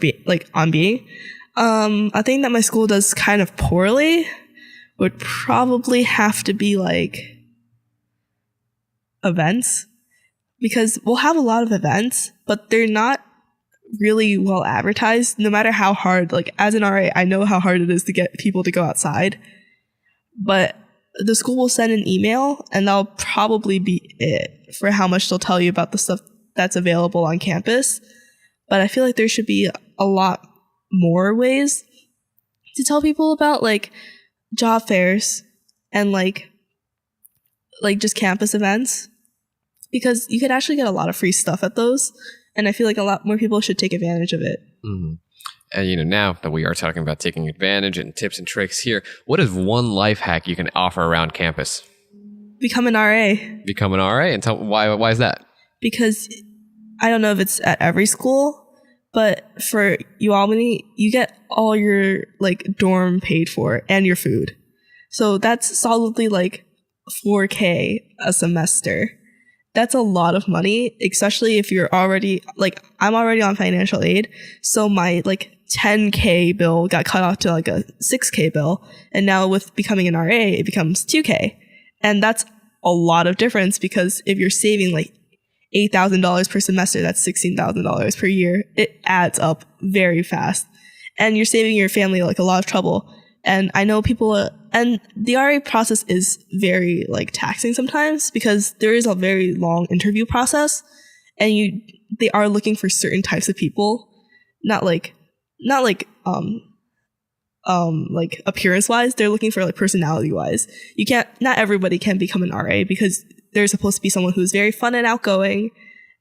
on being. A thing that my school does kind of poorly would probably have to be like events, because we'll have a lot of events, but they're not really well advertised. No matter how hard, like as an RA, I know how hard it is to get people to go outside. But the school will send an email, and that'll probably be it for how much they'll tell you about the stuff that's available on campus. But I feel like there should be a lot more ways to tell people about like job fairs and like just campus events, because you could actually get a lot of free stuff at those. And I feel like a lot more people should take advantage of it. Mm-hmm. And now that we are talking about taking advantage and tips and tricks here, what is one life hack you can offer around campus? Become an RA. Become an RA, and tell why is that? Because I don't know if it's at every school, but for UAlbany, you get all your like dorm paid for and your food. So that's solidly like $4,000 a semester. that's a lot of money, especially if you're already like, I'm already on financial aid. So my like 10K bill got cut off to like a 6K bill. And now with becoming an RA, it becomes 2K. And that's a lot of difference, because if you're saving like $8,000 per semester, that's $16,000 per year. It adds up very fast. And you're saving your family like a lot of trouble. And I know people, and the RA process is very like taxing sometimes, because there is a very long interview process, and they are looking for certain types of people, not like appearance wise. They're looking for like personality wise. Not everybody can become an RA, because there's supposed to be someone who's very fun and outgoing,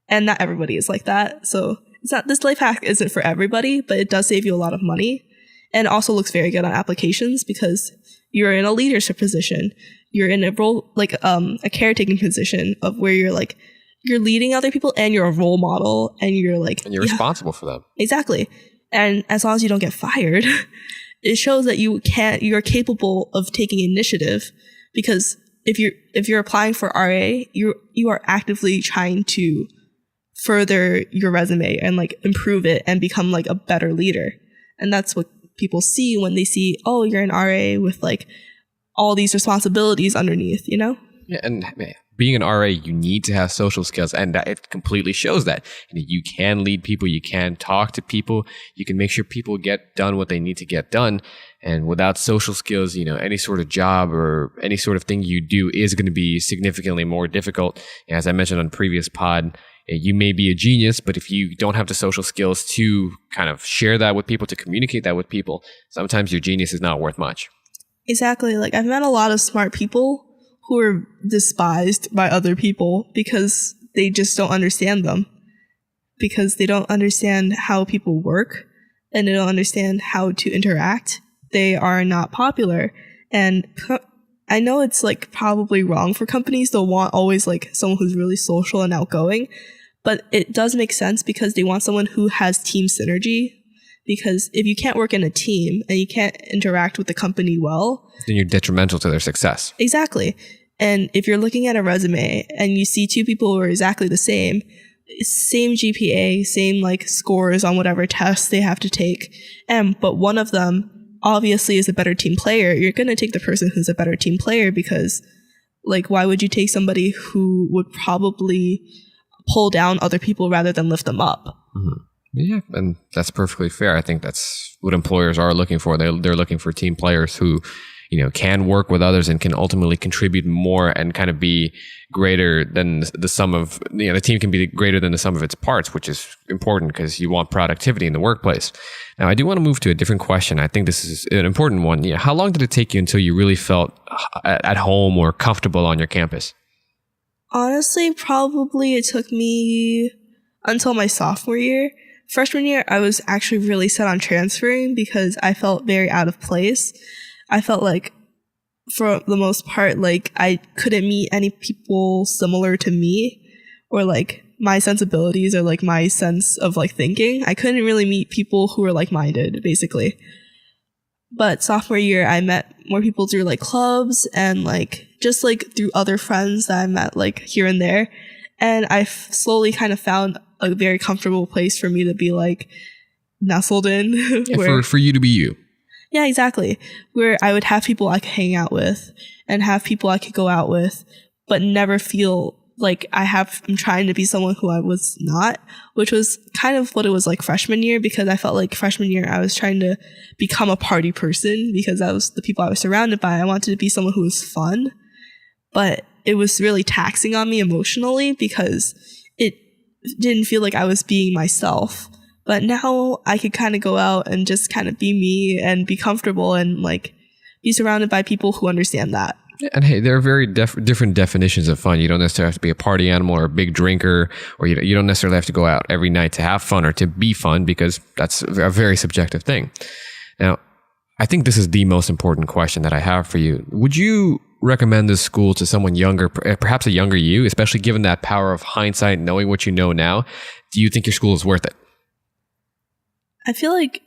and not everybody is like that. So this life hack isn't for everybody, but it does save you a lot of money. And also looks very good on applications, because you're in a leadership position. You're in a role, like a caretaking position of where you're leading other people, and you're a role model, and you're responsible for them. Exactly. And as long as you don't get fired, it shows that you're capable of taking initiative, because if you're applying for RA, you are actively trying to further your resume and like improve it and become like a better leader. And that's what people see when they see, oh, you're an RA with like all these responsibilities underneath, you know? Yeah, and being an RA, you need to have social skills, and it completely shows that. You can lead people, you can talk to people, you can make sure people get done what they need to get done. And without social skills, any sort of job or any sort of thing you do is going to be significantly more difficult. As I mentioned on the previous pod, you may be a genius, but if you don't have the social skills to kind of share that with people, to communicate that with people, sometimes your genius is not worth much. Exactly. Like, I've met a lot of smart people who are despised by other people because they just don't understand them, because they don't understand how people work, and they don't understand how to interact. They are not popular. And I know it's like probably wrong for companies to want always like someone who's really social and outgoing, but it does make sense, because they want someone who has team synergy. Because if you can't work in a team and you can't interact with the company well, then you're detrimental to their success. Exactly. And if you're looking at a resume and you see two people who are exactly the same GPA, same like scores on whatever tests they have to take, but one of them obviously is a better team player, you're going to take the person who's a better team player, because like, why would you take somebody who would probably pull down other people rather than lift them up? Mm-hmm. Yeah, and that's perfectly fair. I think that's what employers are looking for. They're looking for team players who, can work with others and can ultimately contribute more and kind of be greater than the sum of, the team can be greater than the sum of its parts, which is important because you want productivity in the workplace. Now, I do want to move to a different question. I think this is an important one. How long did it take you until you really felt at home or comfortable on your campus? Honestly, probably it took me until my sophomore year. Freshman year, I was actually really set on transferring because I felt very out of place. I felt like, for the most part, like I couldn't meet any people similar to me, or like my sensibilities or like my sense of like thinking. I couldn't really meet people who were like-minded, basically. But sophomore year, I met more people through like clubs and like just like through other friends that I met like here and there. And I slowly kind of found a very comfortable place for me to be like nestled in. For you to be you. Yeah, exactly. Where I would have people I could hang out with and have people I could go out with, but never feel like I'm trying to be someone who I was not, which was kind of what it was like freshman year, because I felt like freshman year I was trying to become a party person because that was the people I was surrounded by. I wanted to be someone who was fun, but it was really taxing on me emotionally because it didn't feel like I was being myself. But now I could kind of go out and just kind of be me and be comfortable and like be surrounded by people who understand that. And hey, there are very different definitions of fun. You don't necessarily have to be a party animal or a big drinker, or you don't necessarily have to go out every night to have fun or to be fun, because that's a very subjective thing. Now, I think this is the most important question that I have for you. Would you recommend this school to someone younger, perhaps a younger you, especially given that power of hindsight, knowing what you know now? Do you think your school is worth it? I feel like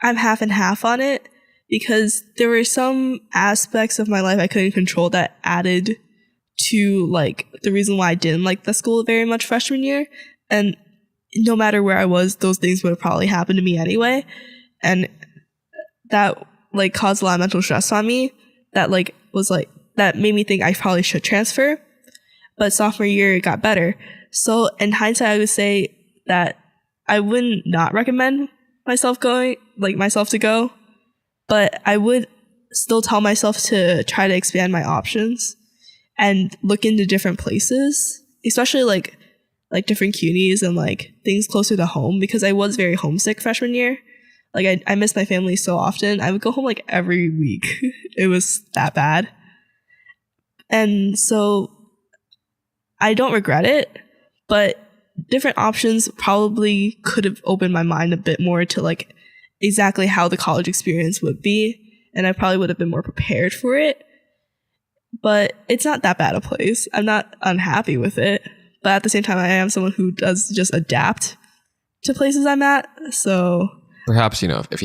I'm half and half on it, because there were some aspects of my life I couldn't control that added to like the reason why I didn't like the school very much freshman year. And no matter where I was, those things would have probably happened to me anyway. And that like caused a lot of mental stress on me that like was like, that made me think I probably should transfer. But sophomore year, it got better. So in hindsight, I would say that I wouldn't not recommend myself to go, but I would still tell myself to try to expand my options and look into different places, especially like different CUNYs and like things closer to home, because I was very homesick freshman year. Like I missed my family so often. I would go home like every week. It was that bad. And so I don't regret it, but different options probably could have opened my mind a bit more to like exactly how the college experience would be. And I probably would have been more prepared for it. But it's not that bad a place. I'm not unhappy with it. But at the same time, I am someone who does just adapt to places I'm at. So perhaps, if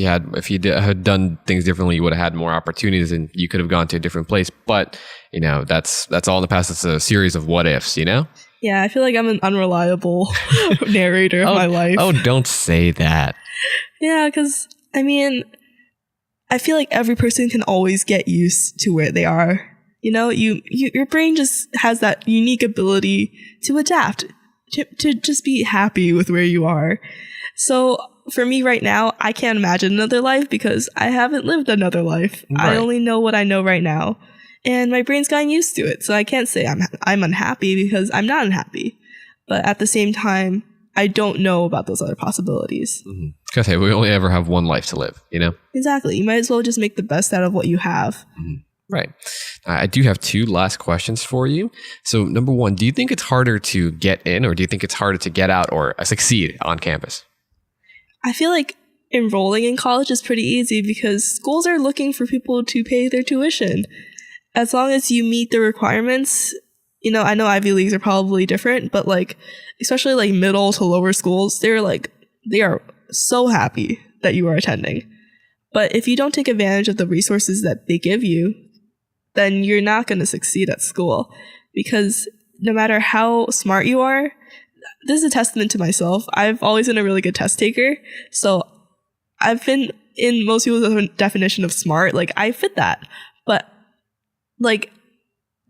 you had done things differently, you would have had more opportunities and you could have gone to a different place. But, that's all in the past. It's a series of what ifs, Yeah, I feel like I'm an unreliable narrator of my life. Oh, don't say that. Yeah, because, I feel like every person can always get used to where they are. Your brain just has that unique ability to adapt, to just be happy with where you are. So for me right now, I can't imagine another life because I haven't lived another life. Right. I only know what I know right now. And my brain's gotten used to it. So I can't say I'm unhappy because I'm not unhappy. But at the same time, I don't know about those other possibilities. Mm-hmm. Because hey, we only ever have one life to live, Exactly. You might as well just make the best out of what you have. Mm-hmm. Right. I do have two last questions for you. So number one, do you think it's harder to get in or do you think it's harder to get out or succeed on campus? I feel like enrolling in college is pretty easy because schools are looking for people to pay their tuition. As long as you meet the requirements, I know Ivy Leagues are probably different, but like, especially like middle to lower schools, they are so happy that you are attending. But if you don't take advantage of the resources that they give you, then you're not going to succeed at school because no matter how smart you are, this is a testament to myself. I've always been a really good test taker. So I've been in most people's definition of smart. Like I fit that. But like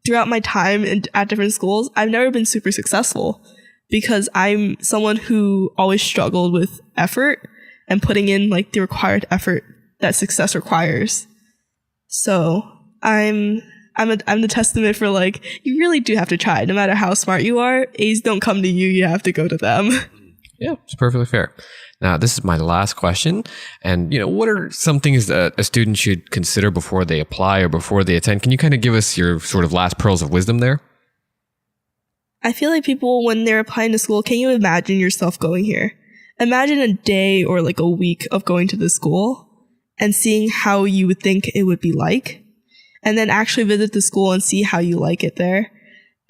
throughout my time at different schools, I've never been super successful because I'm someone who always struggled with effort and putting in like the required effort that success requires. So I'm the testament for like, you really do have to try. No matter how smart you are, A's don't come to you. You have to go to them. Yeah, it's perfectly fair. Now, this is my last question. And, what are some things that a student should consider before they apply or before they attend? Can you kind of give us your sort of last pearls of wisdom there? I feel like people, when they're applying to school, can you imagine yourself going here? Imagine a day or like a week of going to the school and seeing how you would think it would be like. And then actually visit the school and see how you like it there.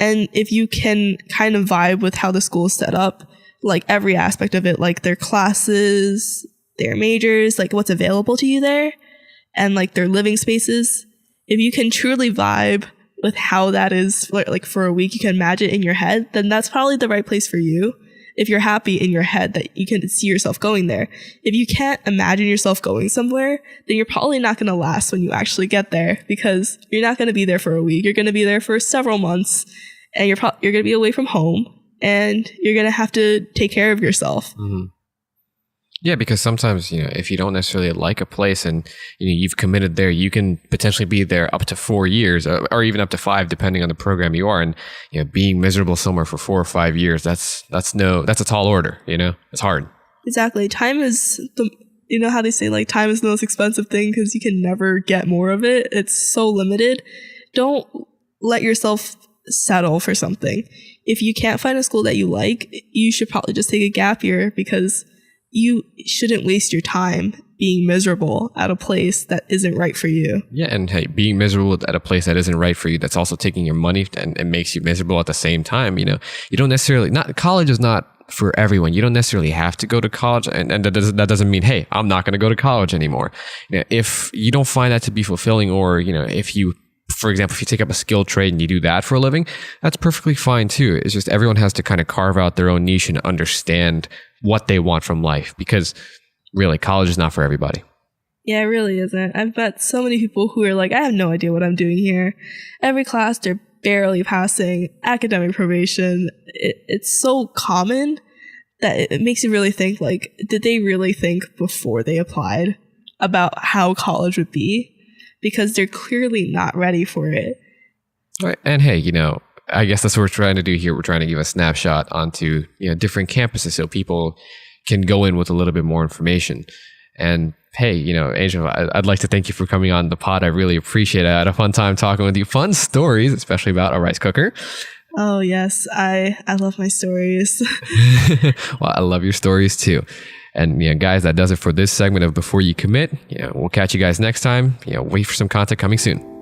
And if you can kind of vibe with how the school is set up, like every aspect of it, like their classes, their majors, like what's available to you there, and like their living spaces, if you can truly vibe with how that is, like for a week, you can imagine it in your head, then that's probably the right place for you. If you're happy in your head that you can see yourself going there. If you can't imagine yourself going somewhere, then you're probably not going to last when you actually get there because you're not going to be there for a week. You're going to be there for several months and you're going to be away from home and you're going to have to take care of yourself. Mm-hmm. Yeah, because sometimes, if you don't necessarily like a place and, you've committed there, you can potentially be there up to 4 years or even up to 5, depending on the program you are. And, being miserable somewhere for 4 or 5 years, that's a tall order, it's hard. Exactly. Time is how they say like time is the most expensive thing because you can never get more of it. It's so limited. Don't let yourself settle for something. If you can't find a school that you like, you should probably just take a gap year because you shouldn't waste your time being miserable at a place that isn't right for you. Yeah, and hey, being miserable at a place that isn't right for you, that's also taking your money and it makes you miserable at the same time. You don't necessarily, college is not for everyone. You don't necessarily have to go to college and that doesn't mean, hey, I'm not going to go to college anymore. If you don't find that to be fulfilling or, if you for example, if you take up a skilled trade and you do that for a living, that's perfectly fine too. It's just everyone has to kind of carve out their own niche and understand what they want from life, because really college is not for everybody. Yeah, it really isn't. I've met so many people who are like, I have no idea what I'm doing here. Every class, they're barely passing academic probation. It's so common that it makes you really think, like, did they really think before they applied about how college would be? Because they're clearly not ready for it. Right. And hey, I guess that's what we're trying to do here. We're trying to give a snapshot onto different campuses so people can go in with a little bit more information. And hey, Angel, I'd like to thank you for coming on the pod. I really appreciate it. I had a fun time talking with you. Fun stories, especially about a rice cooker. Oh, yes. I love my stories. Well, I love your stories too. And guys, that does it for this segment of Before You Commit. We'll catch you guys next time. Wait for some content coming soon.